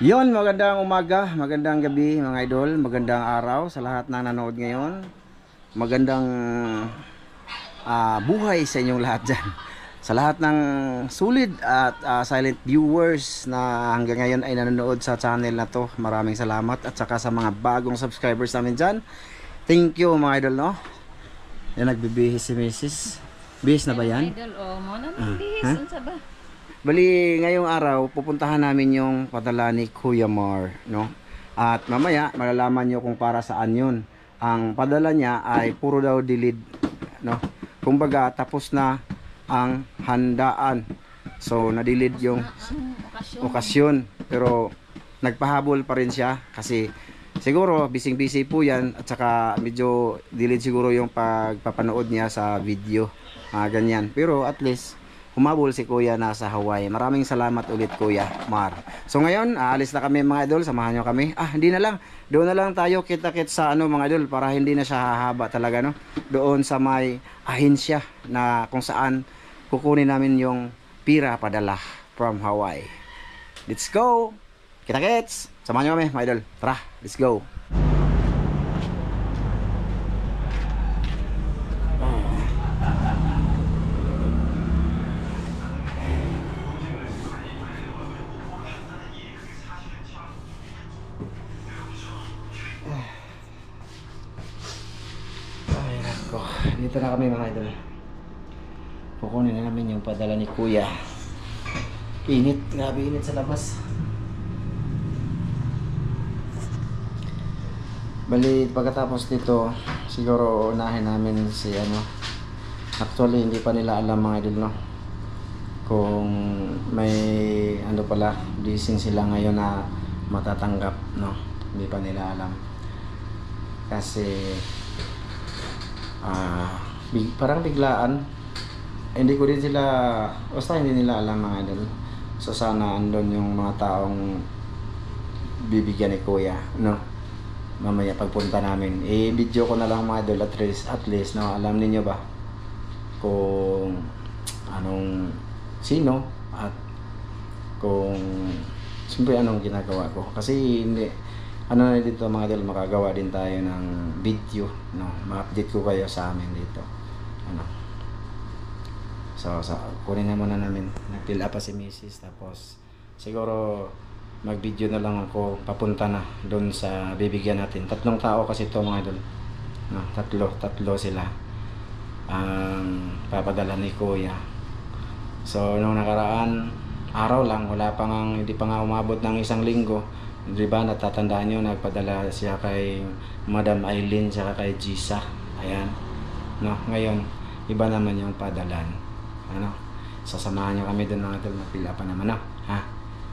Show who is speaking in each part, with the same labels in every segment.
Speaker 1: Yon, magandang umaga, magandang gabi mga idol, magandang araw sa lahat na nanood ngayon. Magandang buhay sa inyong lahat dyan. Sa lahat ng sulit at silent viewers na hanggang ngayon ay nanonood sa channel na to, maraming salamat. At saka sa mga bagong subscribers namin dyan, thank you mga idol, no? Yan, nagbibihis si Mrs. Bihis na ba yan?
Speaker 2: Idol, mo na bihis, unsa ba?
Speaker 1: Bali, ngayong araw, pupuntahan namin yung padala ni Kuya Mar, no? At mamaya, malalaman nyo kung para saan yun. Ang padala niya ay puro daw dilid, no? Kumbaga, tapos na ang handaan. So, nadilid yung okasyon. Pero, nagpahabol pa rin siya kasi siguro, busy-busy po yan. At saka, medyo dilid siguro yung pagpapanood niya sa video. Ganyan. Pero, at least, humabol si Kuya nasa Hawaii. Maraming salamat ulit Kuya Mar. So ngayon, aalis na kami mga idol. Samahan nyo kami. Hindi na lang. Doon na lang tayo kita-kit sa mga idol para hindi na siya hahaba talaga, no? Doon sa may ahensya na kung saan kukunin namin yung pira padala from Hawaii. Let's go! Kita-kits! Samahan nyo kami mga idol. Tara, let's go! Dito na kami mga idol. Kukunin na namin yung padala ni Kuya. Init, grabe init sa labas. Bali, pagkatapos dito, siguro unahin namin si Actually, hindi pa nila alam mga idol, no? Kung may pala, blessing sila ngayon na matatanggap, no? Hindi pa nila alam. Kasi parang biglaan, hindi ko din sila, basta hindi nila alam mga idol. So sana andun yung mga taong bibigyan ni Kuya, no? Mamaya pagpunta namin, video ko na lang mga idol, at least no, alam niyo ba kung sino at kung siyempre anong ginagawa ko. Kasi hindi na dito mga idol, makagawa din tayo ng video, no? Ma-update ko kayo sa amin dito. So kunin na muna namin. Nag-fill up pa si Mrs. Tapos siguro mag-video na lang ako papunta na doon sa bibigyan natin. 3 tao kasi ito mga idol, no? Tatlo sila ang papadala ni Kuya. So nung nakaraan araw lang, hindi pa nga umabot ng 1 linggo. Diba, natatandaan nyo, nagpadala siya kay Madam Aileen saka kay Gisa. Ayan, no? Ngayon, iba naman yung padalan. Sasamahan nyo kami doon mga idol, mapila pa naman, no?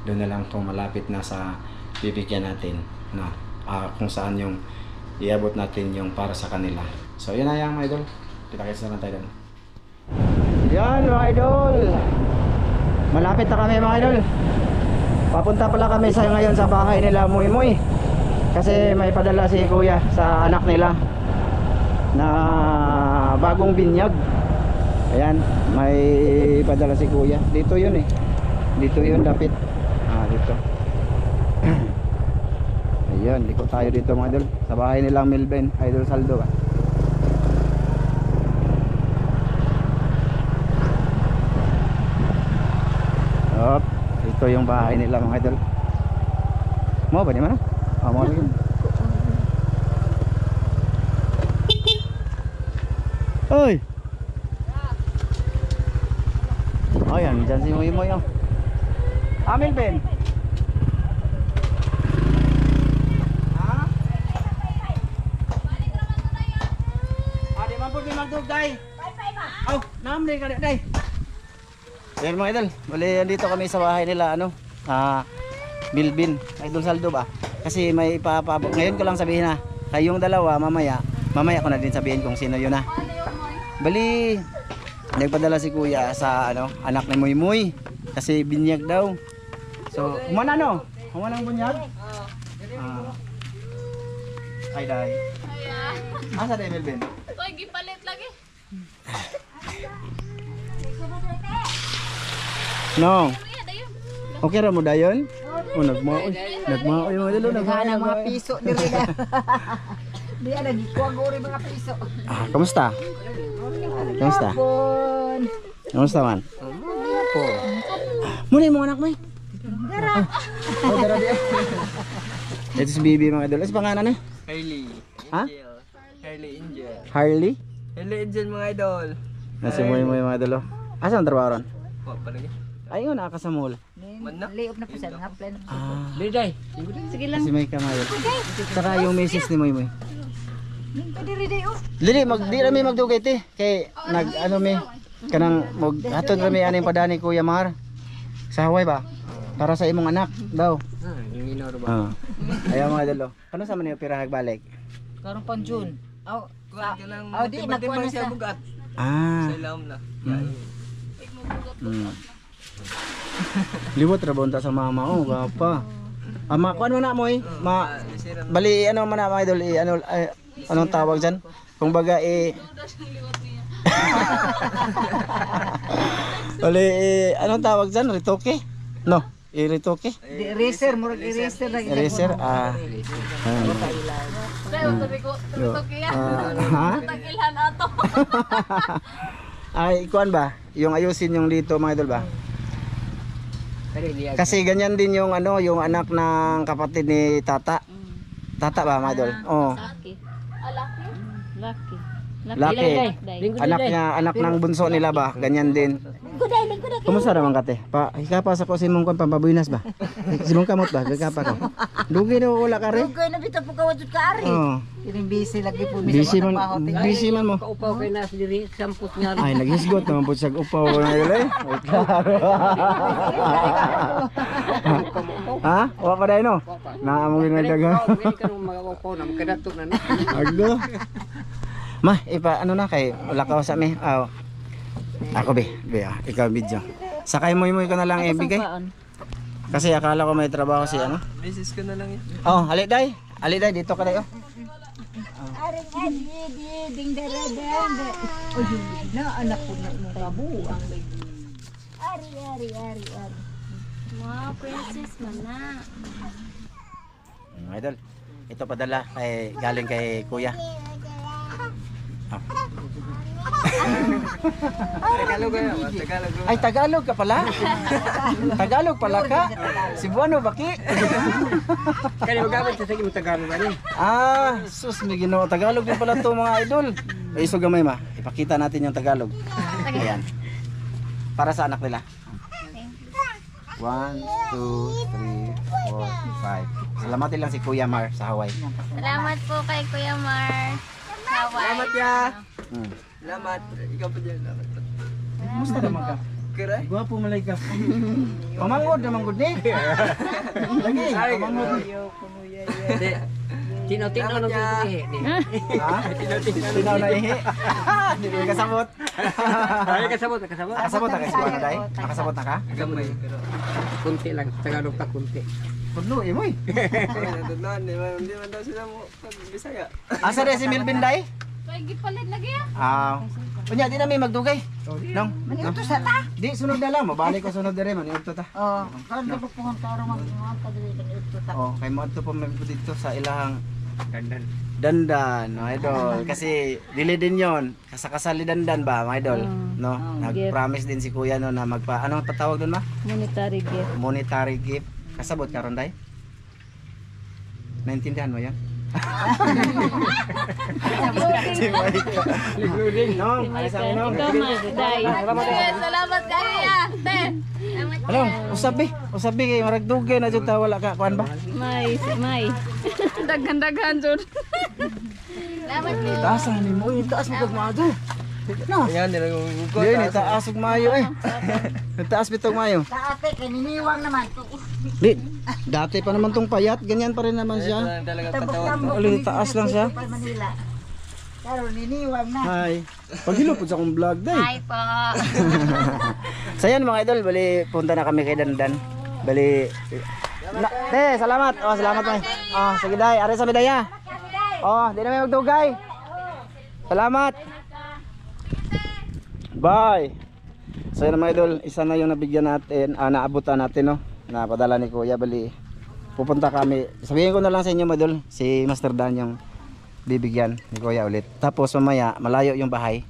Speaker 1: Doon na lang kung malapit na sa bibigyan natin, no? Kung saan yung iabot natin yung para sa kanila. So, yun na yan mga idol. Kita-kits na lang tayo doon. Yan mga idol, malapit na kami mga idol. Papunta pala kami ngayon sa bahay nila Muy Muy. Kasi may padala si Kuya sa anak nila na bagong binyag. Ayan, may padala si Kuya. Dito yun Dito yun dapit. Dito. Ayan, liko tayo dito mga idol. Sa bahay nilang Milben, Idol Saldo. Op. Ito yung bahay nila mga idol. Mau ba di mana? Mau lagi. Oi. Oh yan, dyan si Muy Muy. Amil Ben. Di man po magdug day. Oh, namli ka day. Yan mga idol, bali dito kami sa bahay nila Milbin, Idol Saldo ba? Kasi may ipapabot. Ngayon ko lang sabihin na kayong dalawa mamaya ko na din sabihin kung sino yun Bali nagpadala si Kuya sa anak ni Muy Muy kasi binyag daw. So, human ang bunyag? Ay day. Asa day Milbin?
Speaker 2: Toy gipalit lagi.
Speaker 1: No. Okay ra mo dayon? Oh, nagmaoy. Nagmaoy mga idol.
Speaker 3: Naghanap mga piso diri na. Di ana gikuha gori mga piso.
Speaker 1: Ah, kamusta? Kamusta?
Speaker 3: Pon.
Speaker 1: Kamusta man? Po. Muna yung mga anak mo eh.
Speaker 3: Dara.
Speaker 1: Oh, dara di. Ito si Bibi mga idol. Ano pangalan eh?
Speaker 4: Harley.
Speaker 1: Ha?
Speaker 4: Angel. Harley Angel.
Speaker 1: Harley?
Speaker 4: Harley Angel mga idol.
Speaker 1: Nasi mo yung mga idol. Asa ang trabaho ron?
Speaker 4: Wa pa rin.
Speaker 1: Ay, yun, nakasamul.
Speaker 3: Liop na po sa nga plan.
Speaker 1: Ah,
Speaker 4: Liday.
Speaker 2: Sige lang.
Speaker 1: si May Kamayo. Saka yung misis ni Moy Moy.
Speaker 3: Ning diri day oh.
Speaker 1: Dili, di rami magdugay ti. Kay, ano mi, kanang, hatod rami aning padani Kuya Mar. Sa Hawaii ba? Para sa imong anak daw.
Speaker 4: Yung minor ba?
Speaker 1: Ah. Ayaw mga idol. Kano sa man yung pirahag balik?
Speaker 3: Karon pang June. Aw,
Speaker 4: Kuha ka ng
Speaker 3: Oh, di, nakuha na
Speaker 4: siya
Speaker 3: sa-
Speaker 4: bugat.
Speaker 1: Ah.
Speaker 4: Sa ilaw na.
Speaker 1: Mm. Liwat ra bunta sa mama oh, gapa. Ama, kuan man na mo eh. Bali ano man na mga idol, ano anong tawag diyan? Kung baga bali anong tawag diyan? Ritoke? No, ritoke.
Speaker 3: di eraser mo eraser lagi.
Speaker 1: Eraser
Speaker 2: Pero sabi ko, tutok yan.
Speaker 1: ha?
Speaker 2: Tagilhan ato.
Speaker 1: Ay, kuan ba? Yung ayusin yung dito mga idol ba? Kasi ganyan din yung ano, yung anak ng kapatid ni Tata. Tata ba mga idol? Oh.
Speaker 2: Lucky. Lucky? Lucky.
Speaker 1: Laki. Anak ng bunso nila ba? Ganyan din. Kumusta naman kate? Hikapas ako si mong kon pampabuinas ba? Si mong kamot ba? Gagapa ko. Dugi na wala ka rin?
Speaker 3: Ugay na bitaw po kawat ka ari.
Speaker 1: Oo.
Speaker 3: Kining busy lagi po
Speaker 1: Busy man, busy man mo.
Speaker 4: Upaw kay nas diri samput nga.
Speaker 1: Ay, naghisgot naman po sa upaw na yun eh. Ay, klaro. Ha? Wala pa dahil no? Naamong ginagawa.
Speaker 4: Gani karong magaupaw na makadatok na.
Speaker 1: Agdo. Ma, ano na kay wala ka sa mi. Ako be, ikaw video. Sakay mo ko na lang ibigay. Kasi akala ko may trabaho si ano.
Speaker 4: Business ko na lang yan.
Speaker 1: Oh, haliday. Haliday dito ka dayo.
Speaker 3: Ari ding daradan. Oh, yun na anak ko na trabu ang may. Ari.
Speaker 2: Wow, princess man na.
Speaker 1: Idol. Ito padala kay galing kay Kuya.
Speaker 4: Tagalog ka. Tagalog.
Speaker 1: Ay, Tagalog ka pala. Tagalog pala ka. Cebuano baki.
Speaker 4: Kani magamit sa sige Tagalog ani.
Speaker 1: Ah, sus may Ginoo. Tagalog din pala to mga idol. Iso gamay ma. Ipakita natin yung Tagalog. Ayan. Para sa anak nila. 1, 2, 3, 4, 5. Salamatin lang si Kuya Mar sa Hawaii.
Speaker 2: Salamat po kay Kuya Mar. Hawaii.
Speaker 4: Salamat ya.
Speaker 1: Hmm.
Speaker 4: Salamat. Ikaw pa diyan. Salamat.
Speaker 1: Kumusta naman ka?
Speaker 4: Kira.
Speaker 1: Gwapo malay ka. Pamangod naman gud ni. Lagi, pamangod.
Speaker 4: Di. Tinaw-tinaw na buhi ni.
Speaker 1: Ha? Tinaw na ihi. Hindi mo kasabot.
Speaker 4: Ay kasabot.
Speaker 1: Nakasabot na kay Cebuano day? Nakasabot na ka?
Speaker 4: Gamay pero kunti lang Tagalog ta kunti.
Speaker 1: Pudlo, imoy.
Speaker 4: Nadudlaan di man daw sila mo pag Bisaya.
Speaker 1: Asa rin si Milvin day?
Speaker 2: Kaya gipalit lagi ah.
Speaker 1: Unya, di na may magdugay. Nong?
Speaker 3: Maniuto sa ta.
Speaker 1: Di, sunod na lang. Mabalik ko sunod na rin. Maniugto ta.
Speaker 3: Oh, kan ko po kung taro man kadiri maniuto ta.
Speaker 1: Oh, kay mo ato po may dito sa ilahang
Speaker 4: Dandan.
Speaker 1: dandan, mga idol. Kasi dili din yon. Kasakasali dandan ba, mga idol? No? Nag-promise din si Kuya no na anong patawag doon ma?
Speaker 2: Monetary gift.
Speaker 1: Monetary gift. Kasabot karon day? Naintindihan mo yan? Si Mike. No,
Speaker 2: Si
Speaker 1: ayos ang
Speaker 2: Michael.
Speaker 1: inom.
Speaker 2: Ikaw man, Day. Salamat kaya. Te.
Speaker 1: Hello, usabi kay marag dugay na jud ta wala ka kuan ba?
Speaker 2: May. Daghan-daghan jud. Salamat po.
Speaker 1: Taas ni mo, taas mo kag maado. No.
Speaker 4: Yan nila ko.
Speaker 1: Di ni taas ug mayo eh. Taas bitog mayo.
Speaker 3: Ta ate kay niniwang naman.
Speaker 1: Di, dati pa naman tong payat, ganyan pa rin naman siya.
Speaker 4: Talaga
Speaker 3: Tambok-tambok.
Speaker 1: Ulit, taas lang siya.
Speaker 3: Manila. Karon niniwang na.
Speaker 1: Hi. Paghilo po sa akong vlog day.
Speaker 2: Hi po.
Speaker 1: So yan mga idol, bali punta na kami kay Dandan. Bali salamat. Oh, salamat may. Oh, sige day, ari sa medaya. Oh, di na may magdugay. Salamat. Bye. So yan mga idol, isa na yung nabigyan natin, naabutan natin no. Napadala ni Kuya bali pupunta kami. Sabihin ko na lang sa inyo, mga idol, si Master Dan yung bibigyan ni Kuya ulit. Tapos mamaya, malayo yung bahay.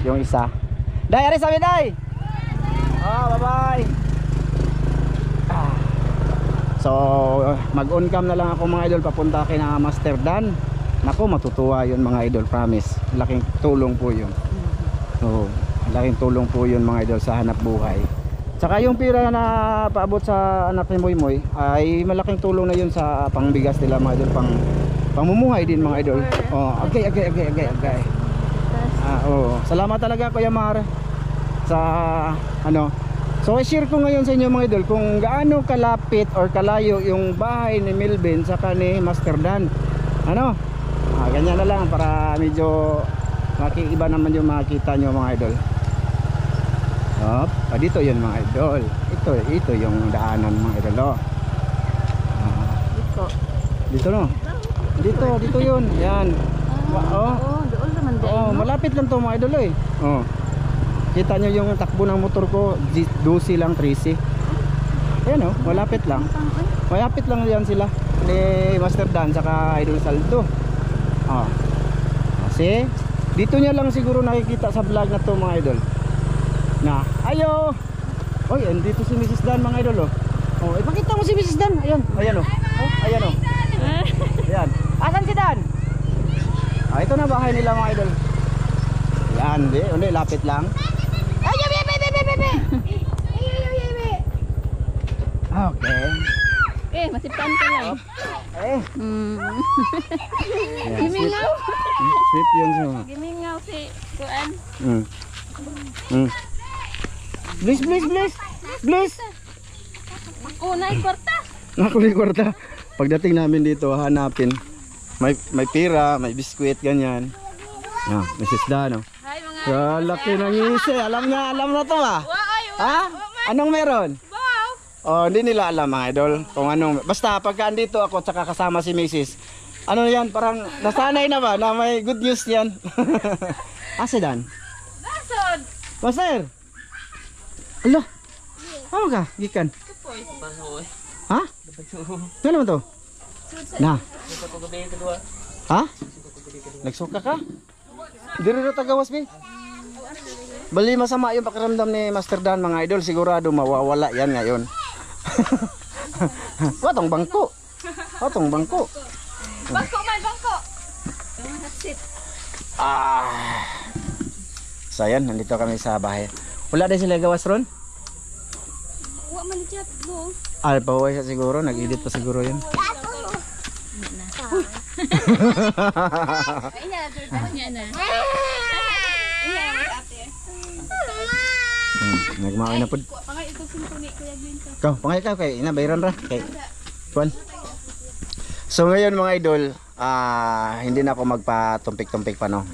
Speaker 1: Yung isa. Day, aris kami, Day! Bye-bye! So, mag-on cam na lang ako mga idol, papunta kay na Master Dan. Nako, matutuwa yun mga idol, promise. Laking tulong po yun. So, laking tulong po yun mga idol sa hanap buhay. Saka yung pira na paabot sa anak ni Moy Moy ay malaking tulong na yun sa pangbigas nila mga idol, pamumuhay din mga idol. Okay. Salamat talaga Kuya Mar sa ano. So i-share ko ngayon sa inyo mga idol kung gaano kalapit or kalayo yung bahay ni Melvin saka ni Master Dan. Ano? Ganyan na lang para medyo makiiba naman yung makita nyo mga idol. Dito yun mga idol. Ito yung daanan mga idol. Dito no. Dito yun. Yan.
Speaker 3: Doon naman din.
Speaker 1: Malapit lang to mga idol eh. Kita nyo yung takbo ng motor ko, 12 lang, 13. Ayan malapit lang. Malapit lang yan sila ni Master Dan saka Idol Saldo. Kasi dito niya lang siguro nakikita sa vlog na to mga idol. Na, ayo. Andito si Mrs. Dan mga idol ipakita mo si Mrs. Dan. Ayan. Ayan. Asan si Dan? Ito na bahay nila mga idol. Yan, hindi lapit lang. Okay.
Speaker 2: Masipan ka lang.
Speaker 1: Gimingaw. Sweet yun siya.
Speaker 2: Gimingaw si Kuan.
Speaker 1: Please.
Speaker 2: Naikwarta.
Speaker 1: Nakulikwarta. Pagdating namin dito, hanapin. May pira, may biskwit, ganyan. Mrs. Dan.
Speaker 2: Hi mga.
Speaker 1: Laki ng ngisi. Alam na to Anong meron? Hindi nila alam mga idol kung anong. Basta pagka andito ako tsaka kasama si Mrs. Ano yan, parang nasanay na ba na may good news yan. Si Dan?
Speaker 2: Nasod.
Speaker 1: Master? Ala? Ano ka? Gikan? Ha? Ano naman to? Na? Nagsuka ka? Diri na tagawas ba? Bali masama yung pakiramdam ni Master Dan mga idol. Sigurado mawawala yan ngayon. Watong bangko. Bangko. So yan, nandito kami sa bahay. Wala din sila gawas ron?
Speaker 2: Wa man chat mo.
Speaker 1: Paway siya siguro, nag-edit pa siguro yun. Nagmaway na po.
Speaker 2: Pangay ito simpuni Kuya Glinta.
Speaker 1: Pangay ka kay inabayran ra kay Juan. So ngayon mga idol, hindi na ako magpatumpik-tumpik pa no.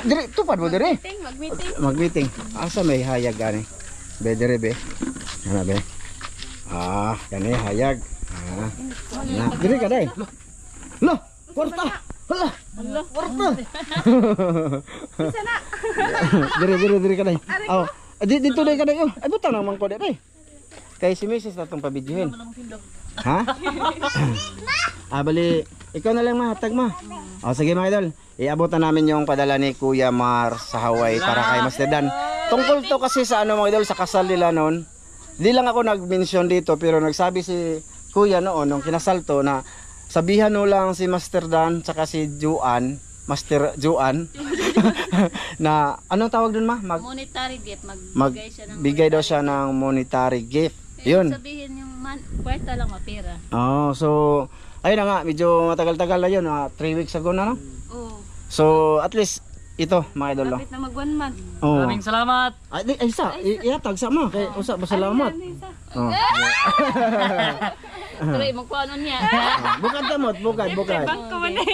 Speaker 1: Dire tupad mo dire. Mag-meeting. Asa may hayag ani? Be dire be. Ana be. Kani hayag. Dire ka dai. Lo, kwarta. Hala. Kwarta.
Speaker 2: Sana.
Speaker 1: Dire ka dai. Dito dai ka dai. Ay butang nang mangko dai. Kay si Mrs. na itong pabidyohin. Ha? Bali, ikaw na lang mahatag mo. Sige mga idol, iabot na namin yung padala ni Kuya Mar sa Hawaii para kay Master Dan. Tungkol to kasi sa mga idol, sa kasal nila noon. Di lang ako nag-mention dito pero nagsabi si Kuya noon, nung kinasal to na sabihan mo lang si Master Dan tsaka si Juan, Master Juan na anong tawag dun
Speaker 2: monetary gift.
Speaker 1: Magbigay daw siya ng monetary gift. Yun.
Speaker 2: Sabihin yung kwarta lang mapira.
Speaker 1: So ayun na nga, medyo matagal-tagal na yun, 3 weeks ago na no? So at least ito mga idol.
Speaker 2: Lapit na mag 1 month.
Speaker 5: Maraming salamat.
Speaker 1: Isa, iatag sa mo kay usa ba salamat.
Speaker 2: Tuloy magkuano niya.
Speaker 1: Bukad kamot, bukad.
Speaker 2: Bangko man eh.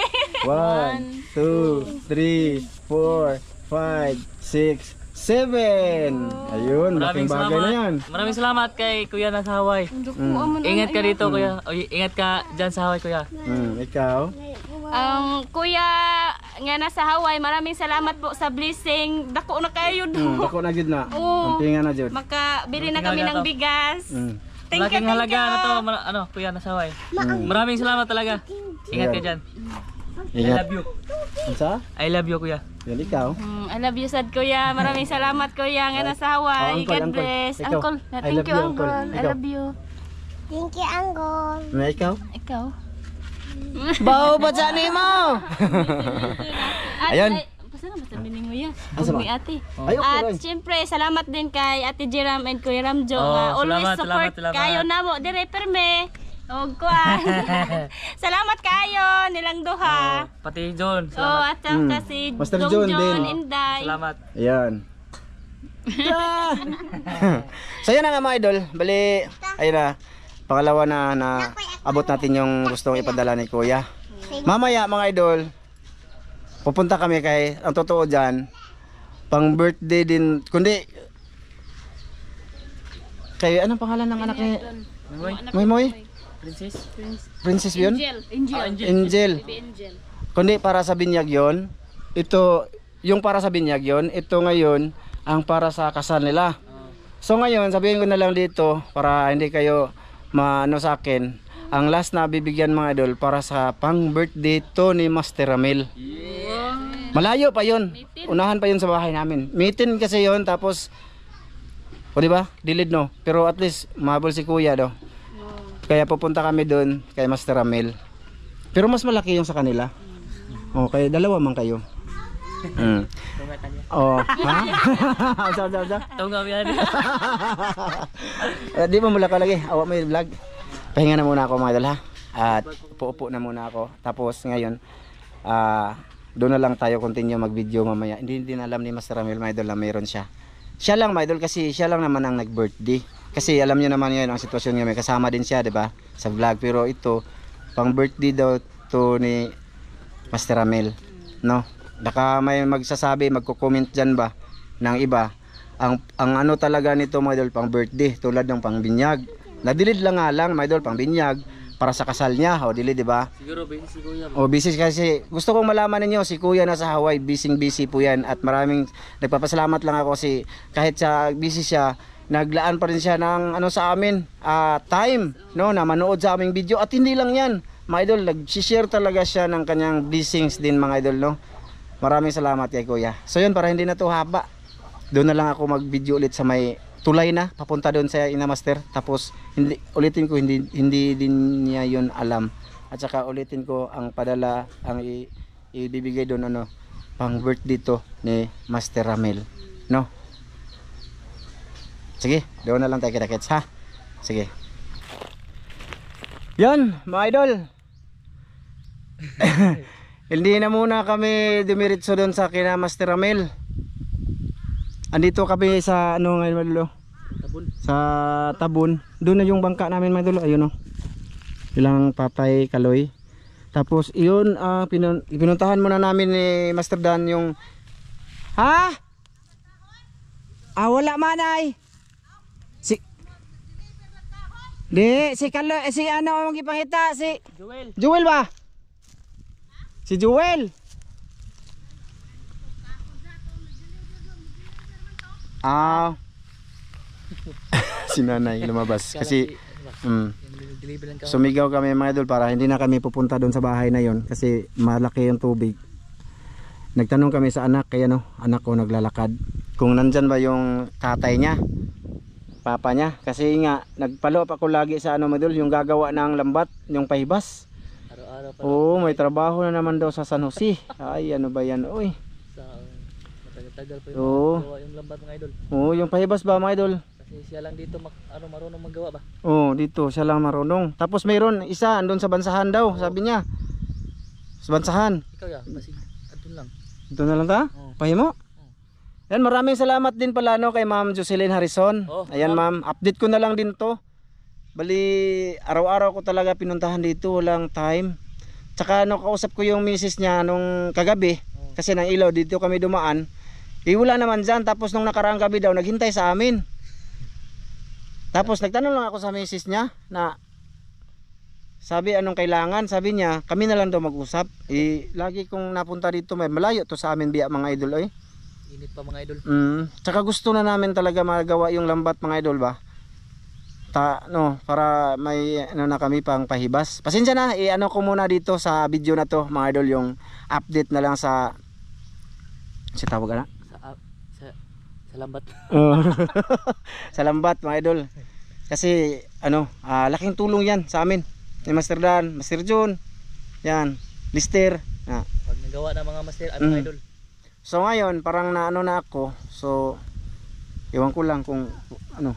Speaker 1: 1, 2, 3, 4, 5, 6, 7. Ayun, laking bagay na yan.
Speaker 5: Maraming salamat kay Kuya na sa Hawaii. Ingat ka dito Kuya. Ingat ka dyan sa Hawaii Kuya.
Speaker 1: Ikaw?
Speaker 2: Kuya nga nasa Hawaii, maraming salamat po sa blessing. Dako na kayo do.
Speaker 1: Dako na jud na. Ang tinga na jud.
Speaker 2: Makabili na kami ng bigas.
Speaker 5: Malaking halaga na to, ano, kuya nasa Hawaii. Maraming salamat talaga. Ingat ka dyan. I
Speaker 1: Ingat.
Speaker 5: love you.
Speaker 1: Unsa?
Speaker 5: I love you, kuya.
Speaker 1: Yan ikaw.
Speaker 2: I love you sad kuya. Maraming salamat kuya nga nasa Hawaii.
Speaker 1: Uncle,
Speaker 2: God
Speaker 1: uncle.
Speaker 2: bless.
Speaker 1: Ikaw.
Speaker 2: Uncle,
Speaker 1: I
Speaker 2: thank
Speaker 1: love
Speaker 2: you
Speaker 1: you,
Speaker 2: uncle.
Speaker 1: uncle.
Speaker 2: I
Speaker 1: Ikaw.
Speaker 2: love you.
Speaker 1: Na ikaw?
Speaker 2: Ikaw.
Speaker 1: Bao pa sa mo. Ayan.
Speaker 2: Basta na basta bining mo yan.
Speaker 1: Asa ba?
Speaker 2: Ni ate.
Speaker 1: Ay, okay
Speaker 2: At
Speaker 1: rin.
Speaker 2: siyempre, salamat din kay Ate Jiram and Kuya Ramjo.
Speaker 5: Oh,
Speaker 2: nga always
Speaker 5: salamat,
Speaker 2: support
Speaker 5: salamat.
Speaker 2: kayo na mo. Dire perme. Og kuan. Salamat kayo nilang duha.
Speaker 5: Pati John,
Speaker 2: Oh,
Speaker 5: salamat.
Speaker 2: at saka si
Speaker 1: Master
Speaker 2: Dong
Speaker 1: John din.
Speaker 2: Inday.
Speaker 5: Salamat.
Speaker 1: Ayan. So yan na nga mga idol. Bali, ayun na. Pangalawa na abot natin yung gustong ipadala ni Kuya. Mamaya mga idol, pupunta kami kay, ang totoo dyan, pang birthday din, kundi, kay, anong pangalan ng anak ni Moy Moy?
Speaker 5: Princess?
Speaker 1: Princess yun?
Speaker 2: Angel.
Speaker 1: Angel.
Speaker 2: Angel.
Speaker 1: Kundi para sa binyag yon, ito, yung para sa binyag yon, ito ngayon, ang para sa kasal nila. So ngayon, sabihin ko na lang dito, para hindi kayo maano sa akin, ang last na bibigyan mga idol, para sa pang birthday to ni Master Ramil. Malayo pa yon, unahan pa yon sa bahay namin. Meeting kasi yon, tapos, o diba, dilid no, pero at least, mahabol si Kuya do. Kaya pupunta kami doon kay Master Ramil. Pero mas malaki yung sa kanila. Okay, dalawa man kayo. Oh, ha? Sa.
Speaker 5: Tunga mo yan.
Speaker 1: Di ba mula ka lagi? Awa mo yung vlog. Pahinga na muna ako mga idol ha. At upo na muna ako. Tapos ngayon, doon na lang tayo continue mag-video mamaya. Hindi din alam ni Master Ramil mga idol na mayroon siya. Siya lang mga idol kasi siya lang naman ang nag-birthday. Kasi alam niyo naman yun ang sitwasyon niya. May kasama din siya, di ba? Sa vlog. Pero ito, pang birthday daw to ni Master Ramil. No? Baka may magsasabi, magko-comment dyan ba ng iba. Ang ano talaga nito mga idol, pang birthday. Tulad ng pang binyag. Nadilid lang nga lang mga idol, pang binyag. Para sa kasal niya. O dilid, di ba?
Speaker 5: Siguro busy si kuya.
Speaker 1: O busy kasi gusto kong malaman ninyo si Kuya nasa Hawaii, busy po yan at maraming nagpapasalamat lang ako kasi kahit sa busy siya, naglaan pa rin siya ng ano sa amin, time no na manood sa aming video at hindi lang yan mga idol, nag-share talaga siya ng kanyang blessings din mga idol no. Maraming salamat kay Kuya. So yun, para hindi na to haba, doon na lang ako mag-video ulit sa may tulay na papunta doon sa Ina Master. Tapos hindi ulitin ko, hindi din niya yun alam. At saka ulitin ko ang padala, ang ibibigay doon ano, pang birthday to ni Master Ramil, no? Sige, doon na lang tayo kita-kits ha. Sige. Yan, mga idol. Hindi na muna kami dumiritso doon sa kina Master Ramil. Andito kami sa ano ngayon mga idol?
Speaker 5: Tabon.
Speaker 1: Sa Tabon. Doon na yung bangka namin mga idol. Ayun o. Ilang patay kaloy. Tapos iyon, pinuntahan muna namin ni Master Dan yung ha? Wala manay. Si Kaloy, si ano ang ipangita, si
Speaker 5: Joel.
Speaker 1: Joel ba? Si Joel. Si nanay lumabas kasi sumigaw kami mga idol para hindi na kami pupunta doon sa bahay na yon kasi malaki yung tubig. Nagtanong kami sa anak, kaya no, anak ko naglalakad kung nandyan ba yung tatay niya, papa niya, kasi nga nagpalo pa ako lagi sa ano mga idol, yung gagawa ng lambat, yung pahibas.
Speaker 5: Araw-araw pa.
Speaker 1: Oo, may trabaho na naman daw sa San Jose. Ay, ano ba yan? Uy.
Speaker 5: Sa matagal-tagal pa
Speaker 1: Oo.
Speaker 5: gawa yung lambat mga idol.
Speaker 1: Oo, yung pahibas ba mga idol?
Speaker 5: Kasi siya lang dito marunong maggawa ba?
Speaker 1: Oo, dito siya lang marunong. Tapos mayroon isa andun sa bansahan daw, sabi niya. Sa bansahan.
Speaker 5: Ikaw ya, basig adun lang.
Speaker 1: Ito na lang ta?
Speaker 5: Oo.
Speaker 1: Pahimo? Yan, maraming salamat din pala no kay Ma'am Jocelyn Harrison.
Speaker 5: Oh,
Speaker 1: Ayan ma'am, update ko na lang din to. Bali, araw-araw ko talaga pinuntahan dito, walang time. Tsaka kausap ko yung misis niya nung kagabi, kasi nang ilaw dito kami dumaan. Wala naman dyan, tapos nung nakaraang gabi daw, naghintay sa amin. Tapos nagtanong lang ako sa misis niya na sabi anong kailangan, sabi niya kami na lang daw mag-usap. Lagi kong napunta dito, may malayo to sa amin biya mga idol oy.
Speaker 5: Init pa mga idol.
Speaker 1: Tsaka gusto na namin talaga magawa yung lambat mga idol ba. para may ano na kami pang pahibas. Pasensya na, ano ko muna dito sa video na to mga idol, yung update na lang sa tawag na
Speaker 5: Sa lambat.
Speaker 1: sa lambat mga idol. Kasi laking tulong yan sa amin ni Master Dan, Master John, yan, Lister.
Speaker 5: Pag nagawa ng mga master at mga idol.
Speaker 1: So ngayon parang na ako. So iwan ko lang kung ano.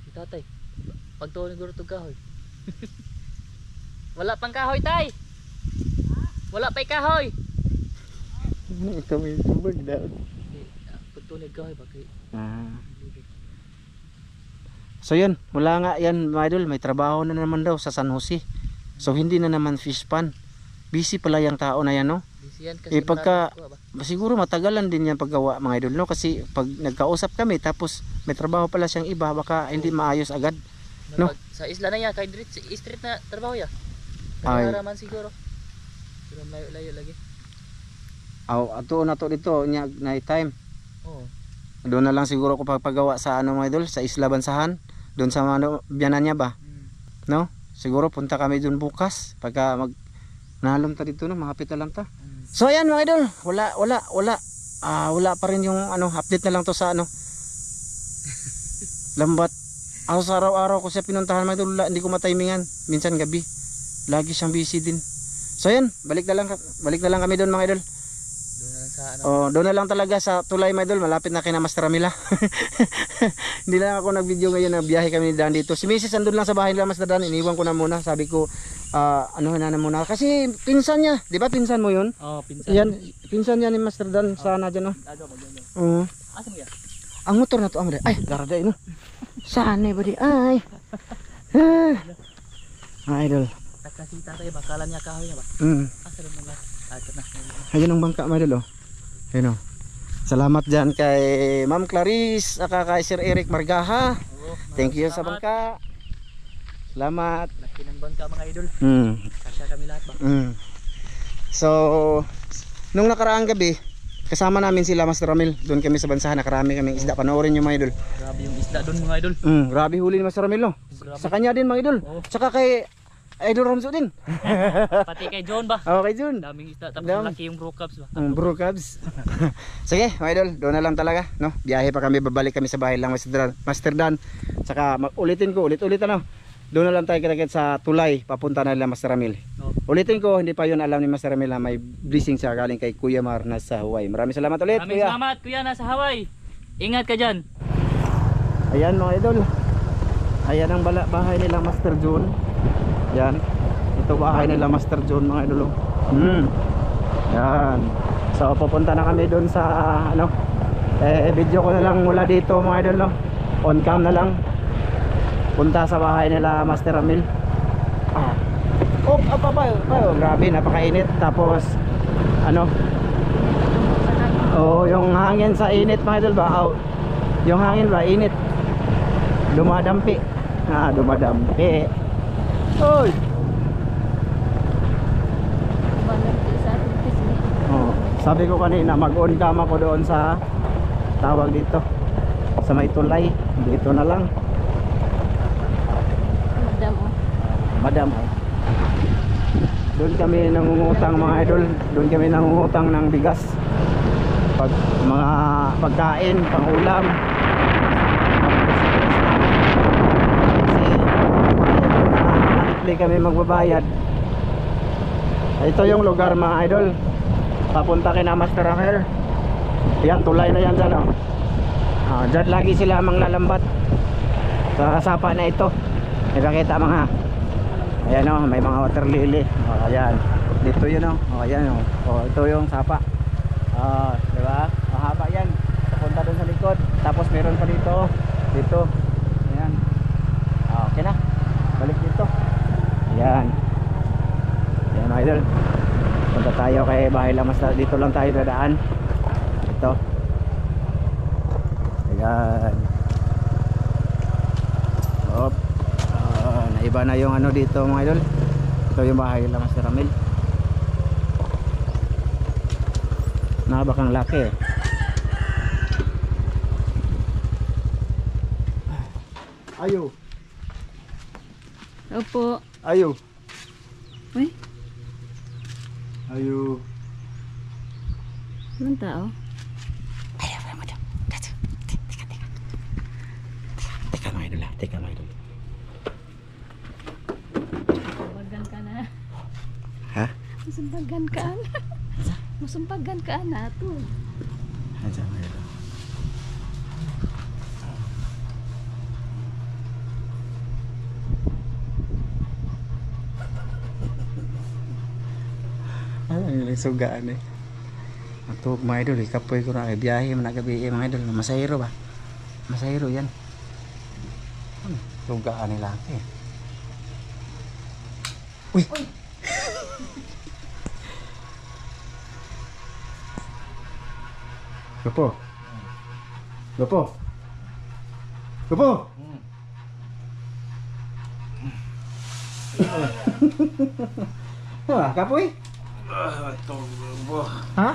Speaker 5: Si tatay. Pagtuon ni Guro kahoy. Wala pang kahoy, tay. Wala pa'y kahoy.
Speaker 1: Ito may tubig daw.
Speaker 5: Pagtuon ni kahoy bakit?
Speaker 1: So yun, wala nga yan mga idol, may trabaho na naman daw sa San Jose. So hindi na naman fish pan. Busy pala yung tao na yan, no?
Speaker 5: Busy yan kasi
Speaker 1: siguro matagalan din yan paggawa mga idol, no? Kasi pag nagkausap kami tapos may trabaho pala siyang iba, baka hindi maayos agad, no?
Speaker 5: Sa isla na yan, kay street na trabaho ya.
Speaker 1: Ay.
Speaker 5: Nagaraman siguro. Pero layo lagi.
Speaker 1: Ato na to dito, night time.
Speaker 5: Oo.
Speaker 1: Doon na lang siguro ko pagpagawa sa mga idol, sa Isla Bansahan, doon sa biyanan niya ba? No? Siguro punta kami doon bukas pagka nalom ta dito, no, makapit na lang ta. So ayan mga idol, wala pa rin yung update na lang to sa lambat. Sa araw-araw ko siya pinuntahan mga idol, hindi ko matimingan, minsan gabi. Lagi siyang busy din. So ayan, balik na lang kami doon mga idol. Doon na lang talaga sa tulay mga idol, malapit na kina Master Ramila. Hindi lang ako nag-video ngayon, nagbiyahe kami ni Dan dito. Si Mrs. andun lang sa bahay nila Master Dan, iniwan ko na muna. Sabi ko, na muna. Kasi pinsan niya, di ba pinsan mo yun?
Speaker 5: Pinsan.
Speaker 1: Yan, pinsan niya ni Master Dan sana dyan, no?
Speaker 5: Asa mo yan?
Speaker 1: Ang motor na to, amre. Ay, garada no? Saan ba di? Ay. Idol.
Speaker 5: Kasi tatay, bakalan niya kahoy na ba? Asa rin mga?
Speaker 1: Ayun ang bangka mga idol, ayun o. Salamat dyan kay Ma'am Clarice at kay Sir Eric Margaha. Thank you sa bangka. Salamat.
Speaker 5: Laki ng bangka mga idol. Kasya kami lahat ba?
Speaker 1: So nung nakaraang gabi kasama namin sila Master Ramil. Doon kami sa bansahan, nakarami kami isda. Panoorin nyo mga idol.
Speaker 5: Grabe yung isda doon mga idol.
Speaker 1: Grabe huli ni Master Ramil, no? Sa kanya din mga idol. Tsaka kay Idol Ramso din.
Speaker 5: Pati kay John ba?
Speaker 1: Okay John.
Speaker 5: Daming isda, tapos laki yung bro cubs ba?
Speaker 1: Bro cubs. Sige mga idol, doon na lang talaga, no? Biyahe pa kami, babalik kami sa bahay lang Master Dan. Saka ulitin ko, ulit ano. Doon na lang tayo kita sa tulay, papunta na lang Master Ramil. Ulitin ko, hindi pa yun alam ni Master Ramil na may blessing siya galing kay Kuya Mar na sa Hawaii. Maraming salamat ulit,
Speaker 5: Maraming
Speaker 1: Kuya.
Speaker 5: salamat Kuya nasa Hawaii. Ingat ka dyan.
Speaker 1: Ayan mga idol. Ayan ang bahay nila Master John. Yan. Ito bahay nila Master John mga idol. Yan. So pupunta na kami doon sa video ko na lang mula dito mga idol, no? On cam na lang. Punta sa bahay nila Master Ramil. Grabe, napakainit. Tapos yung hangin sa init mga idol ba? Yung hangin ba init. Dumadampi. Dumadampi. Oy. Sabi ko kanina mag-on cam ako doon sa tawag dito sa may tulay. Dito na lang. Madam. Doon kami nangungutang mga idol. Doon kami nangungutang ng bigas. Mga pagkain, pang-ulam. Kami magbabayad. Ito yung lugar mga idol, papunta kina Master Ramil. Yan, tulay na yan dyan, dyan lagi sila manglalambat sa sapa na ito. Nakakita mga ayan, may mga water lily. Ayan, dito yun, ayan, ito yung sapa. Diba, mahaba yan, papunta doon sa likod. Tapos meron pa dito. Ayan, okay na, balik dito. Yan. Yan mga idol. Punta tayo kay bahay Lamas. Dito lang tayo dadaan. Ito. Ayan. Naiba na yung dito mga idol. Ito yung bahay Lamas na Ramil. Nakabakang laki. Ayo.
Speaker 2: Opo.
Speaker 1: Ayo.
Speaker 2: Uy,
Speaker 1: Ayo.
Speaker 2: anong tao?
Speaker 1: Teka mga idol. Teka mga idol.
Speaker 2: Sumbagan ka na.
Speaker 1: Ha?
Speaker 2: Sumbagan ka na. Musumbagan ka na to.
Speaker 1: Ayan mga idol. Ay, sugaan eh. Ato mga idol, ikapoy ko na biyahe man gabi mga idol, masahiro ba? Masahiro yan. Sugaan nila eh. Uy. Gopo. Gopo. Gopo. Wah, kapoy? Ha?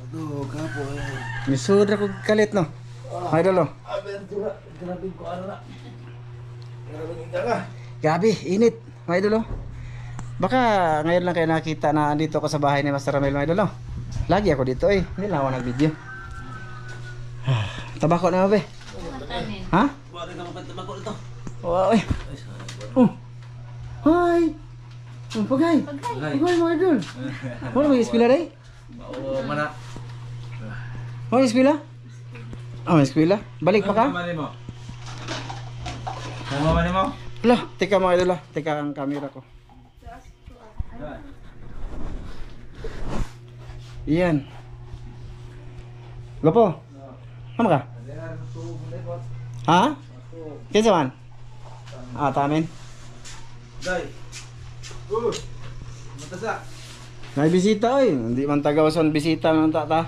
Speaker 4: Aduh, kapo eh.
Speaker 1: Misud ako kalit no. Mga idol no.
Speaker 4: Abentura, grabe ko ano na. Grabe ka nga.
Speaker 1: Grabe, init. Mga idol no. Baka ngayon lang kayo nakita na andito ako sa bahay ni Master Ramel mga idol no. Lagi ako dito eh. Hindi lang ako nag-video. Tabako na ba? Ha?
Speaker 4: Buat ka magtabako ito.
Speaker 1: Wow. Oh. Hi. Oh, pagay. Pagay mga idol. Wala may eskwela rin?
Speaker 4: Oo, mana.
Speaker 1: Oh, eskwela? Oh, eskwela. Balik pa ka?
Speaker 4: Mani mo. Mani mo.
Speaker 1: Lah, teka mga idol. Teka ang camera ko. Iyan. Gopo. Ano ka? Ha? Kinsa man? Ah, tamin.
Speaker 4: Dai. Matasa.
Speaker 1: May bisita oy. Hindi man tagawason bisita ng tata.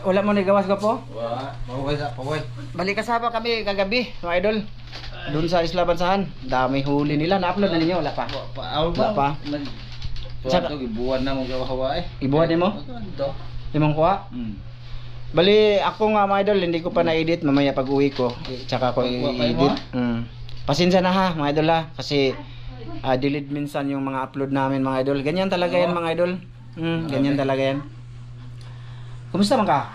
Speaker 1: Wala mo ni gawas Gopo?
Speaker 4: Wah, paway sa paway.
Speaker 1: Balik kasama kami kagabi, mga idol. Doon sa Isla Bansahan. Dami huli nila. Na-upload na ninyo? Wala pa. Wala pa.
Speaker 4: Saka ibuwan na mo gawa eh.
Speaker 1: Ibuhat mo?
Speaker 4: Ito.
Speaker 1: Limang kuha? Bali, ako nga mga idol, hindi ko pa na-edit. Mamaya pag uwi ko, tsaka ko i-edit. Pasensya na ha, mga idol ha. Kasi delete minsan yung mga upload namin mga idol. Ganyan talaga yan mga idol. Ganyan talaga yan. Kumusta man ka?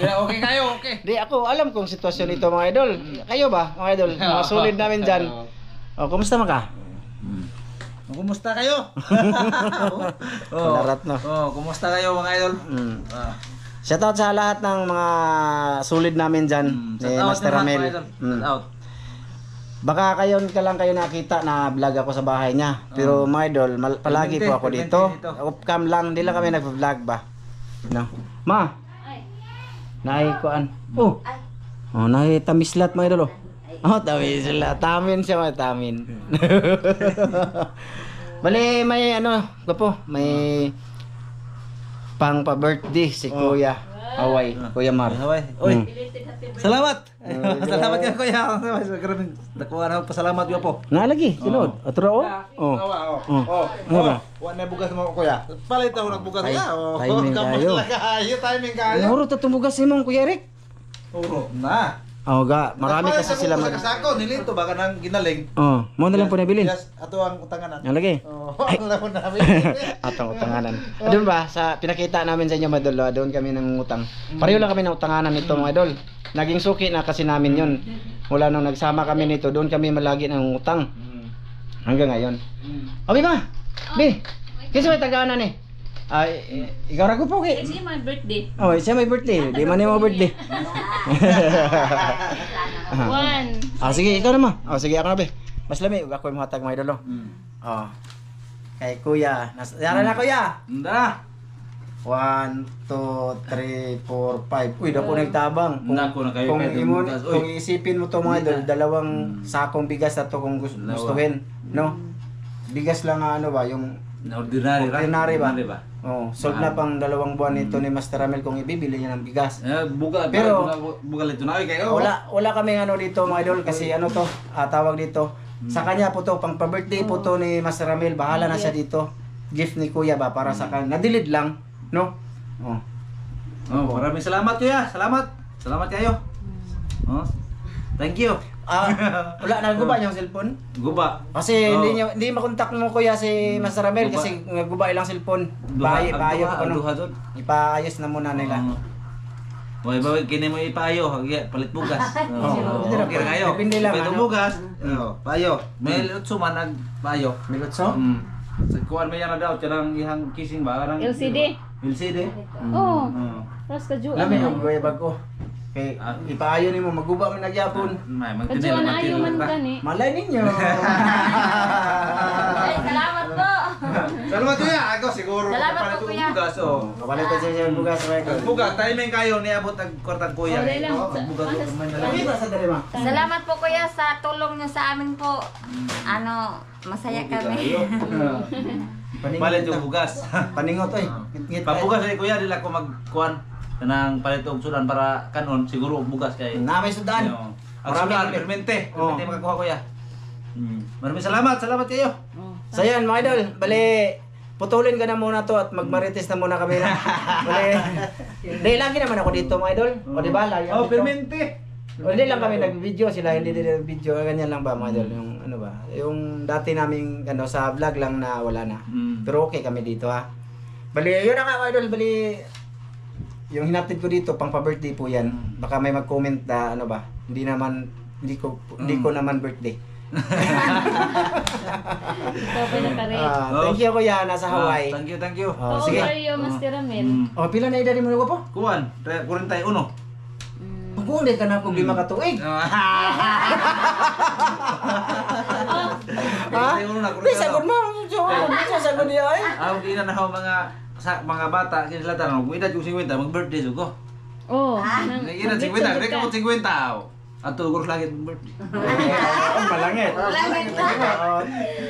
Speaker 4: Okay kayo, okay.
Speaker 1: Di ako, alam kong sitwasyon ito mga idol. Kayo ba mga idol? Mga solid namin dyan. O, kumusta man ka?
Speaker 4: Kumusta kayo?
Speaker 1: Larat no.
Speaker 4: Oh, kumusta kayo mga idol?
Speaker 1: Shoutout sa lahat ng mga solid namin dyan. Ni Master Ramel.
Speaker 4: Shout out.
Speaker 1: Baka kayo lang nakita na vlog ako sa bahay niya. Pero mga idol, palagi po ako dito. Off-cam lang, hindi lang kami nag-vlog ba. No. Ma. Naikuan. Oh. Oh, nahi tamislat mga idol. Oh, tamislat. Tamin siya mga tamin. Bali may ano, Gopo, may pang pa-birthday si Kuya Haway, Kuya Mar.
Speaker 4: Haway. Oy. Salamat. Salamat ka kuya. Grabe. Nakuha na pasalamat yo po.
Speaker 1: Nalagi, sinod. Atro oh. Oh. Ano ba?
Speaker 4: Wa na bugas mo kuya. Palit ako ng bugas ya.
Speaker 1: Timing kayo.
Speaker 4: Timing kayo.
Speaker 1: Muro to tumugas imong Kuya Eric.
Speaker 4: Oo na.
Speaker 1: Oh, ga, marami kasi sila mag.
Speaker 4: Kasako nilito baka nang ginaling.
Speaker 1: Oh, mo na lang po nabilin.
Speaker 4: Yes, ato ang utanganan.
Speaker 1: Ang lagi.
Speaker 4: Oh, alam mo namin.
Speaker 1: Atong utanganan. Doon ba sa pinakita namin sa inyo madol, doon kami nang utang. Pareho lang kami ng utanganan nito mga idol. Naging suki na kasi namin 'yon. Mula nung nagsama kami nito, doon kami malagi ng utang. Hanggang ngayon. Abi ba? Bi. Kinsa may tagana ni? Ay, ikaw ra ko po kay.
Speaker 2: Kasi my birthday.
Speaker 1: Oh, siya may birthday. Di man mo birthday. Sige, ikaw naman. Sige, ako na be. Mas lami, ako yung hatag mga idolo. Kay Kuya. Yara na Kuya.
Speaker 4: Nda.
Speaker 1: 1, 2, 3, 4, 5. Uy, dapo nagtabang.
Speaker 4: Nako na kayo
Speaker 1: Kung
Speaker 4: kahit
Speaker 1: imo,
Speaker 4: bugas, uy.
Speaker 1: kung iisipin mo to mga idol, dalawang sakong bigas na to kung gustuhin, no? Bigas lang ano ba, yung ordinary ba? Oh, sold na pang 2 buwan nito ni Master Ramel kung ibibili niya ng bigas. Pero
Speaker 4: bugal ito na kayo.
Speaker 1: wala kaming ano dito mga idol kasi ano to, tawag dito. Sa kanya po to, pang pa-birthday po to ni Master Ramel. Bahala na siya dito. Gift ni Kuya ba para sa kanya. Nadilid lang, no?
Speaker 4: Oh, maraming salamat kuya. Salamat kayo. Oh. Thank you.
Speaker 1: Wala na guba yung cellphone.
Speaker 4: Guba.
Speaker 1: Kasi
Speaker 4: Oh.
Speaker 1: hindi makontak mo kuya si Master Ramel
Speaker 4: Guba.
Speaker 1: kasi naguba ilang cellphone.
Speaker 4: Duha,
Speaker 1: Paayos
Speaker 4: duha,
Speaker 1: ko no.
Speaker 4: duha doon.
Speaker 1: Ipaayos na muna nila.
Speaker 4: Oy, bawal kini mo ipayo, palit bugas.
Speaker 1: Oo.
Speaker 4: Okay ra kayo.
Speaker 1: Depende lang,
Speaker 4: Palit
Speaker 1: ano?
Speaker 4: bugas. Payo. May lutso man nagpayo.
Speaker 1: Milotso?
Speaker 4: Sa kuan may yana daw tirang ihang kissing ba arang
Speaker 2: LCD.
Speaker 4: LCD.
Speaker 2: Oh,
Speaker 4: Oo.
Speaker 2: tapos kadyo
Speaker 1: Lami
Speaker 2: ano.
Speaker 1: ang kuya bago. Kay ipaayo nimo maguba man nagyapon.
Speaker 4: May
Speaker 2: Kadyo na ayo man gani.
Speaker 1: Malay ninyo.
Speaker 2: Ay, salamat po.
Speaker 4: Salamat kuya, ako siguro
Speaker 2: Salamat po, kuya.
Speaker 4: bugas oh.
Speaker 1: Kapalit ko siya bugas kuya ko.
Speaker 4: Bugas, timing kayo niabot ang kwartang kuya.
Speaker 2: Oh, dahil lang.
Speaker 4: Bugas ko man
Speaker 1: Lami ba sa dali ma?
Speaker 3: Salamat po kuya sa tulong niyo sa amin po. Ano, masaya kami.
Speaker 4: Palit yung bugas.
Speaker 1: Paningot oy. Ngit.
Speaker 4: Pabugas ay kuya dila ko magkuan kanang palit og sudan para kanon siguro bugas kay.
Speaker 1: Na may sudan.
Speaker 4: Ang sudan permente.
Speaker 1: Oh.
Speaker 4: Permente makakuha kuya. Maraming salamat kayo.
Speaker 1: So yan mga idol, bali putulin ka na muna to at magmarites na muna kami na. Bali, dahil lagi naman ako dito mga idol. O di ba? Lagi ako dito.
Speaker 4: permente.
Speaker 1: O hindi lang kami nag-video, sila hindi din nag-video. Ganyan lang ba mga idol? Yung ano ba? Yung dati naming ano, sa vlog lang na wala na. Pero okay kami dito ha. Bali, yun na nga mga idol, bali yung hinatid ko dito pang pa-birthday po yan. Baka may mag-comment na ano ba? Hindi ko naman birthday.
Speaker 2: Ito pa na kare.
Speaker 1: Thank you kuya, nasa Hawaii.
Speaker 4: Thank you.
Speaker 1: Oh,
Speaker 2: How
Speaker 1: sige.
Speaker 2: old are you, Master Ramel?
Speaker 1: Oh, pila na edad mo na po?
Speaker 4: Kuan, 41.
Speaker 1: Kung hindi ka na problema ka tuig. Ha? Di sagod mo. Di sagod niya ay.
Speaker 4: Di na nahaw mga bata kinila tanong kung edad yung 50 mag-birthday ko.
Speaker 2: Oh,
Speaker 4: Ina 50, di ka mo 50 aw. Ato gurus lagi birthday.
Speaker 1: Malangit.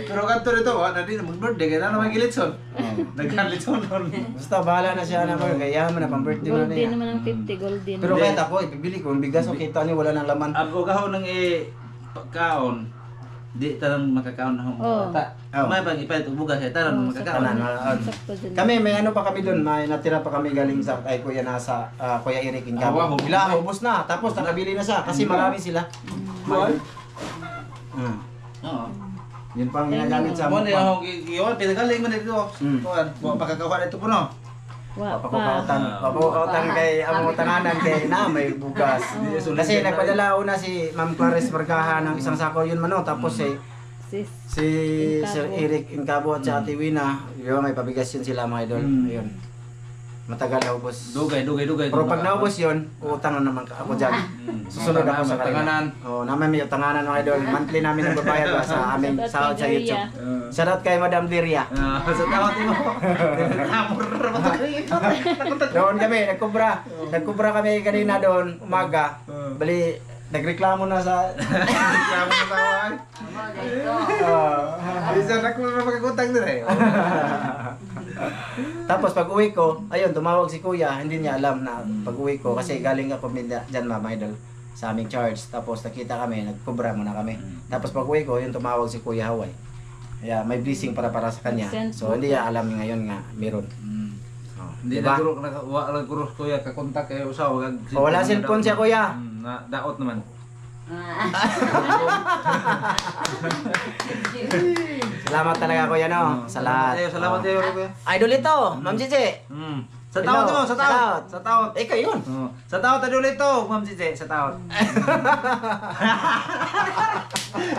Speaker 4: Pero kanto nito, na di na mag-birthday kaya na naman gilitson. Nagkalitson nun.
Speaker 1: Basta bahala na siya na mo. Kaya mo na pang birthday mo na
Speaker 2: golden
Speaker 1: niya.
Speaker 2: naman ang 50, golden.
Speaker 1: Pero kahit ako, ibibili ko. Ang bigas o kita niyo wala nang laman.
Speaker 4: Ako gahon ng pagkaon. Di tanang makakaon na
Speaker 2: Oh.
Speaker 4: bata.
Speaker 1: Oh.
Speaker 4: May bang ipalit og bugas kaya tanang makakaon.
Speaker 1: Tanan.
Speaker 2: Sakto dyan.
Speaker 1: Kami, may ano pa kami doon. May natira pa kami galing sa kay Kuya nasa Kuya Eric in Cabo.
Speaker 4: Hubos.
Speaker 1: Bila, ubos na. Tapos nakabili na siya. Kasi marami sila.
Speaker 4: Oo.
Speaker 1: Yun pang ginagamit sa
Speaker 4: Mo ni
Speaker 1: mukbang.
Speaker 4: ako giyon pinagaling man dito. Kuan, mo makakakuha dito puno.
Speaker 2: Wa pa.
Speaker 1: Papautang kay among tanganan kay na may bugas. Kasi nagpadala una si Ma'am Clarice Barcaha ng isang sako yun mano tapos
Speaker 2: Sis.
Speaker 1: si Sir Eric Incabo at si Ate Wina, yun, may pabigas yun sila mga idol. Ayun. Matagal na ubos.
Speaker 4: Dugay.
Speaker 1: Pero pag naubos yun, utang na naman ako dyan. Susunod ako sa kanila. Oo, naman may utanganan mga idol. Monthly namin nagbabayad ba sa aming sahod sa YouTube. Shoutout kay Madam Liria.
Speaker 4: Sa tawat mo. Tapor
Speaker 1: Doon kami, nagkubra kami kanina doon, umaga. Bali, nagreklamo na sa...
Speaker 4: Reklamo na tawag. Bisa na ko makakutang din eh.
Speaker 1: Tapos pag uwi ko, ayun, tumawag si kuya, hindi niya alam na pag uwi ko, kasi galing ako dyan mama idol, sa aming charge. Tapos nakita kami, nagkubra muna kami. Tapos pag uwi ko, yun tumawag si Kuya Hawaii. Kaya may blessing para sa kanya. So hindi niya alam ngayon nga, meron. Oh,
Speaker 4: Hindi
Speaker 1: diba?
Speaker 4: na guro kuya kakontak kayo usaw kag.
Speaker 1: O, wala cellphone siya kuya.
Speaker 4: Na daot naman.
Speaker 1: Salamat talaga kuya no, sa lahat.
Speaker 4: Salamat kayo kuya.
Speaker 1: Idol ito, Ma'am Cici.
Speaker 4: Sa taot mo, sa taot. Sa taot.
Speaker 1: Ikaw yun.
Speaker 4: Sa taot idol ito, Ma'am Cici, sa taot.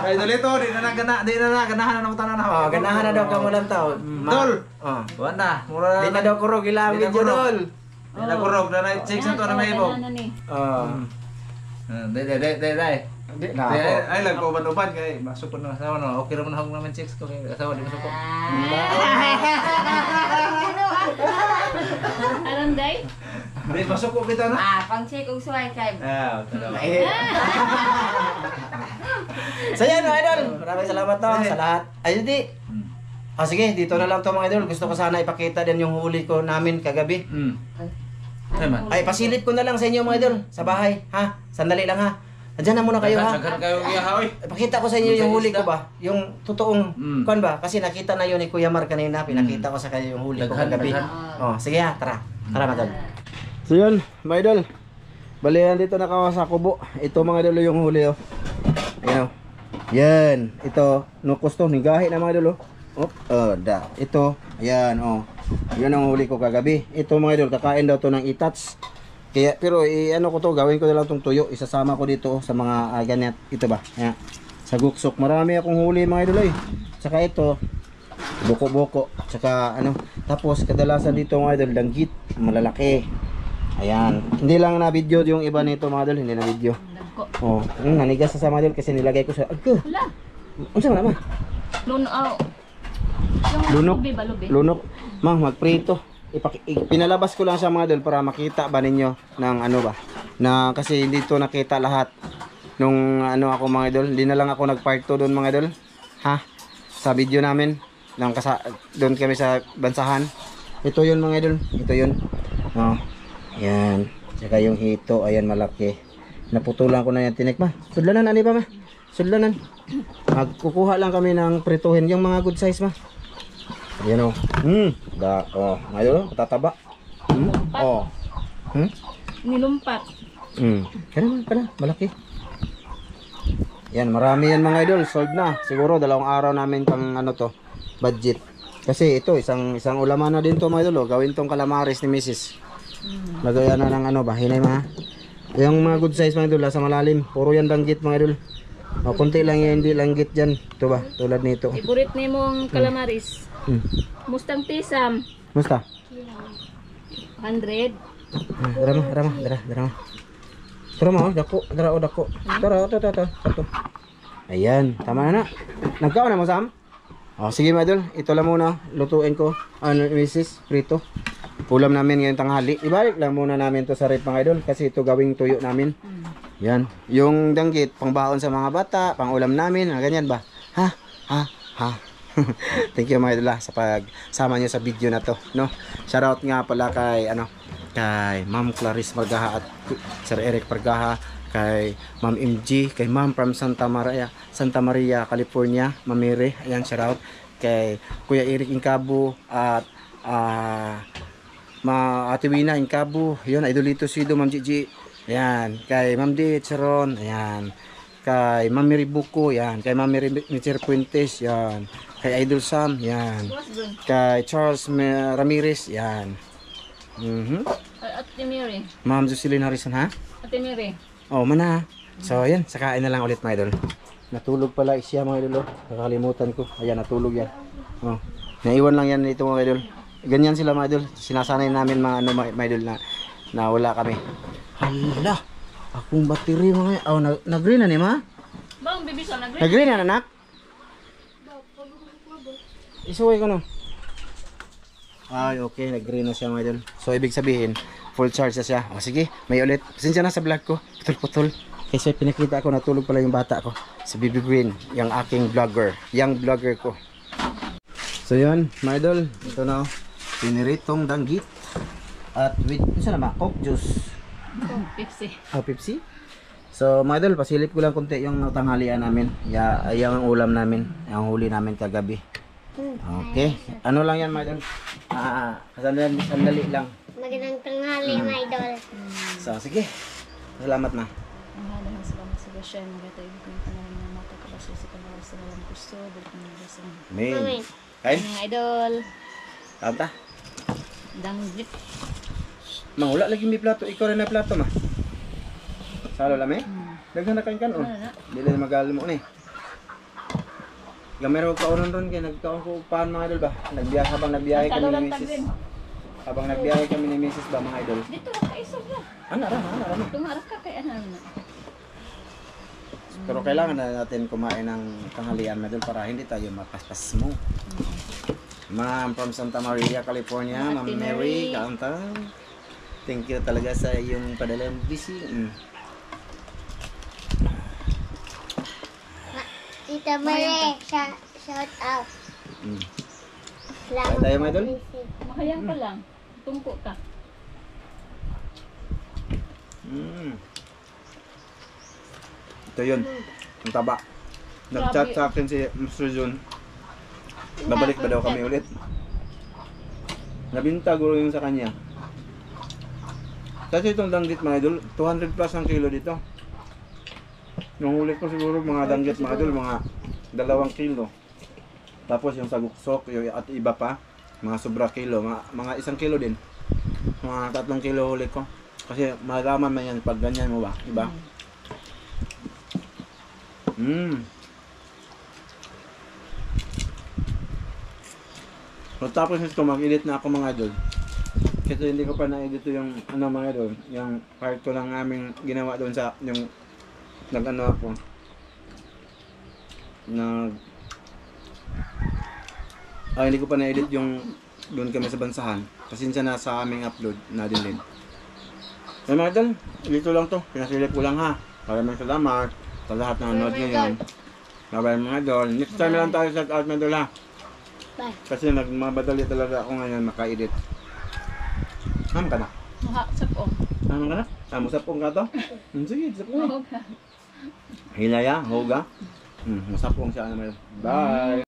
Speaker 4: Idol ito, di na ganahan na ng tanan na.
Speaker 1: Oh, ganahan na daw ka mo lang tao.
Speaker 4: Dol.
Speaker 1: Oh.
Speaker 4: Wala. Mura
Speaker 1: Di na daw kurog ilang
Speaker 4: Di na
Speaker 1: video
Speaker 4: kurog.
Speaker 1: dol.
Speaker 4: Di na kurog na na chicks na to na may ibo.
Speaker 1: Oh.
Speaker 4: Dai.
Speaker 1: Di na ako.
Speaker 4: Ay lang ko uban kay masuk ko na asawa no. Okay ra man hawag naman chicks ko kay asawa di masuk ko.
Speaker 2: Aron day?
Speaker 4: Di masuk ko kita na.
Speaker 3: Pang check og suway kay.
Speaker 1: Eh. So yan mga idol, maraming salamat to sa lahat. Ayun di. Sige, dito na lang to mga idol. Gusto ko sana ipakita din yung huli ko namin kagabi.
Speaker 4: Tama.
Speaker 1: Ay, pasilip ko na lang sa inyo mga idol, sa bahay, ha? Sandali lang ha. Andiyan na muna kayo ha.
Speaker 4: Sagad kayo iya ha oy.
Speaker 1: Ipakita ko sa inyo yung huli ko ba? Yung totoong, kuan ba? Kasi nakita na yun ni Kuya Mar kanina, pinakita ko sa kanya yung huli ko
Speaker 4: Daghan,
Speaker 1: kagabi.
Speaker 4: daghan.
Speaker 1: Oh, sige ha, tara. Tara mga idol. So yun, mga idol. Bali, dito nakawa sa kubo. Ito mga idol yung huli, oh. Ayan, oh. Yan. Ito, nukos to. Nigahi na mga idol, oh. Ito, ayan, oh. Yan ang huli ko kagabi. Ito mga idol, kakain daw to ng itats. Kaya, pero, ano ko to, gawin ko na lang tong tuyo. Isasama ko dito, oh, sa mga ganyan. Ito ba? Ayan. Sa guksok. Marami akong huli mga idol, eh. Tsaka ito, buko-buko. Tsaka, ano. Tapos, kadalasan dito mga idol, danggit. Malalaki. Ayan. Hindi lang na video yung iba nito mga idol. Hindi na video. Oh, nanigas sa mga idol kasi nilagay ko sa agko.
Speaker 2: Wala.
Speaker 1: Unsa man naman?
Speaker 2: Lunok.
Speaker 1: Lunok.
Speaker 2: Lubi ba, lubi?
Speaker 1: Lunok. Mang, magprito. Pinalabas ko lang sa mga idol para makita ba ninyo ng ano ba. Na kasi hindi to nakita lahat nung ano ako mga idol. Hindi na lang ako nag-part 2 doon mga idol. Ha? Sa video namin. Doon kami sa bansahan. Ito yun mga idol. Ito yun. Oh. Yan. Tsaka yung hito. Ayan malaki. Naputulan ko na yung tinik ma. Sudlanan, ani ba ma? Sudlanan. Magkukuha lang kami ng prituhin. Yung mga good size ma. Ayan o. Ngayon o, tataba. Oh.
Speaker 2: Nilumpat.
Speaker 1: Kaya pala, malaki. Yan, marami yan mga idol. Sold na. Siguro 2 araw namin pang ano to, budget. Kasi ito, isang ulaman na din to mga idol. Gawin tong calamares ni Mrs. Lagayan na ng ano ba, hinay ma. Yung mga good size mga idol, sa malalim. Puro yan danggit mga idol. O, konti lang yan, hindi langgit dyan. Ito ba, tulad nito.
Speaker 2: Iburit ni mong calamaris. Mustang pisam.
Speaker 1: Musta?
Speaker 2: 100.
Speaker 1: Dara. Tara mo, dako. Tara. Ayan, tama na. Nagkaon na mo, Sam? O, sige mga idol, ito lang muna. Lutuin ko. Ano, Mrs. Prito. Ulam namin ngayong tanghali. Ibalik lang muna namin to sa rep mga idol kasi ito gawing tuyo namin. Yan. Yung danggit, pangbaon sa mga bata, pang ulam namin, ganyan ba? Ha. Thank you mga idol sa pagsama nyo sa video na to, no? Shoutout nga pala kay kay Ma'am Clarice Pargaha at Sir Eric Pargaha, kay Ma'am MG, kay Ma'am from Santa Maria, California, Ma'am Mire. Ayan, shoutout kay Kuya Eric Incabo at Ate Wina Incabo. Yun, Idolito Sido, Ma'am Gigi. Ayan, kay Ma'am D. Charon. Ayan, kay Ma'am Mary Buko. Ayan, kay Ma'am Mary Puentes. Ayan, kay Idol Sam. Ayan, kay Charles Ramirez. Ayan.
Speaker 2: Ate Mary.
Speaker 1: Ma'am Jocelyn Harrison, ha?
Speaker 2: Ate Mary.
Speaker 1: Oh, mana. So, ayan, sakain na lang ulit mga idol. Natulog pala siya mga idol. Nakakalimutan ko. Ayan, natulog yan. Oh, naiwan lang yan dito mga idol. Ganyan sila mga idol. Sinasanay namin mga idol na wala kami. Hala, akong battery mga nag-green na ni ma?
Speaker 2: Bang, bibi sa nag-green.
Speaker 1: Nag-green na anak? Isuway ko no. Ay, okay, nag-green na siya mga idol. So, ibig sabihin, full charge na siya. O, sige, may ulit. Pasensya na sa vlog ko. Putol-putol. Kasi pinakita ko, natulog pala yung bata ko. Si Bibi Green, yung aking vlogger. Yung vlogger ko. So, yun, mga idol. Ito na, piniritong danggit. At with, isa naman, Coke juice.
Speaker 2: Pepsi.
Speaker 1: Oh, Pepsi. So, mga idol, pasilip ko lang konti yung tanghalian namin. Yung ang ulam namin. Yung huli namin kagabi. Okay. Ano lang yan, mga idol? Sandali lang.
Speaker 6: Magandang tanghali, mga idol.
Speaker 1: So, sige. Salamat na.
Speaker 2: Ang halagang salamat sa Gasyan. Magatay ko yung panahon ng mata kabasya sa kanawas sa walang gusto. Balik ng nagasan.
Speaker 1: Amen. Kain?
Speaker 2: Mga idol.
Speaker 1: Tanta.
Speaker 2: Danggit.
Speaker 1: Mang, wala lagi may plato. Ikaw rin na plato, ma. Salo lang, eh? Daghan na kain kan, oh. Dili na magal mo, eh. Gamero ka oron ron kaya nagkaon ko paan mga idol ba? Habang nagbiyahe kami ni Mrs. Habang nagbiyahe kami ni Mrs. ba mga idol?
Speaker 2: Dito ka kaisog na.
Speaker 1: Ano rama?
Speaker 2: Tumarap ka kay ano na.
Speaker 1: Pero kailangan na natin kumain ng tanghalian mga idol para hindi tayo mapaspas mo. Ma'am from Santa Maria, California, Ma'am Mary, kaunta. Thank you talaga sa iyong padalang busy.
Speaker 6: Tita Mare, shout out.
Speaker 1: Kaya tayo mga idol?
Speaker 2: Makayang ka lang. Tungko ka.
Speaker 1: Ito yun. Ang taba. Nag-chat sa akin si Mr. Jun. Babalik ba daw kami ulit? Nabinta guro yung sa kanya. Kasi itong danggit mga idol, 200 plus ang kilo dito. Yung huli ko siguro mga danggit mga idol, mga 2 kilo. Tapos yung saguksok, yung at iba pa, mga sobra kilo, mga 1 kilo din. Mga 3 kilo huli ko. Kasi malaman man yan pag ganyan mo ba, iba? So, tapos nito mag-edit na ako mga idol. Kasi hindi ko pa na-edit yung ano mga idol, yung part ko lang aming ginawa doon sa yung nag-ano ako. Hindi ko pa na-edit yung doon kami sa bansahan. Pasensya na sa aming upload na din. Ay mga idol, dito lang to. Pinasilip ko lang ha. Maraming salamat sa lahat ng nanood ngayon. Bye mga idol. Next time lang tayo shout out mga idol ha.
Speaker 6: Bye.
Speaker 1: Kasi nagmamadali talaga ako ngayon maka-edit. Ham ka na?
Speaker 2: Sapong.
Speaker 1: Ham ka na? Musapong ka to? Sige, sapong. Hilaya, hoga. Musapong siya naman. Bye!